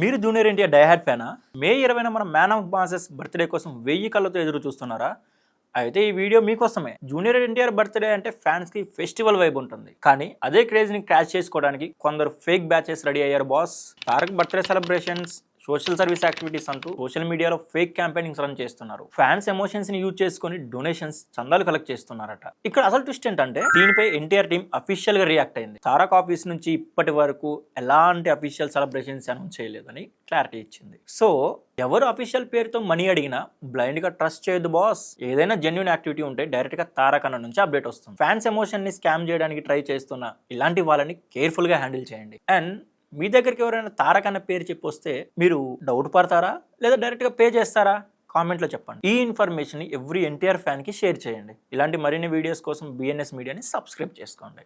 మీరు junior NTR die-hard ఫ్యానా? మే 20న మన man of masses birthday కోసం 1000 కళ్ళతో ఎదురు చూస్తున్నారా? అయితే ఈ వీడియో మీకోసమే. జూనియర్ ఎన్టీఆర్ బర్త్డే అంటే ఫ్యాన్స్ కి ఫెస్టివల్ వైబ్ ఉంటుంది, కానీ అదే క్రేజ్ ని క్రాష్ చేసుకోవడానికి కొందరు ఫేక్ బ్యాచెస్ రెడీ అయ్యారు boss. Tarak birthday celebrations, social service activities అంటూ సోషల్ మీడియాలో ఫేక్ క్యాంపెయినింగ్స్ రన్ చేస్తున్నారు. ఫ్యాన్స్ ఎమోషన్స్ ని యూజ్ చేసుకుని డొనేషన్స్, చందాలు కలెక్ట్ చేస్తున్నారట. ఇక్కడ అసలు ట్విస్ట్ ఏంటంటే దీనిపై ఎన్టీఆర్ టీం అఫీషియల్ గా రియాక్ట్ అయింది. తారక్ ఆఫీస్ నుంచి ఇప్పటి వరకు ఎలాంటి అఫీషియల్ సెలబ్రేషన్స్ అనౌన్స్ చేయలేదని క్లారిటీ ఇచ్చింది. సో ఎవరు అఫీషియల్ పేరుతో మనీ అడిగినా బ్లైండ్ గా ట్రస్ట్ చేయొద్దు బాస్. ఏదైనా జెన్యూన్ యాక్టివిటీ ఉంటే డైరెక్ట్ గా తారక్ అన్న నుంచి అప్డేట్ వస్తుంది. ఫ్యాన్స్ ఎమోషన్ ని స్కామ్ చేయడానికి ట్రై చేస్తున్న ఇలాంటి వాళ్ళని కేర్ఫుల్ గా హ్యాండిల్ చేయండి. అండ్ మీ దగ్గరికి ఎవరైనా తారక్ అన్న పేరు చెప్పి వస్తే మీరు డౌట్ పడతారా లేదా డైరెక్ట్గా పే చేస్తారా? కామెంట్లో చెప్పండి. ఈ ఇన్ఫర్మేషన్ ఎవ్రీ ఎన్టీఆర్ ఫ్యాన్కి షేర్ చేయండి. ఇలాంటి మరిన్ని వీడియోస్ కోసం బిఎన్ఎస్ మీడియాని సబ్స్క్రైబ్ చేసుకోండి.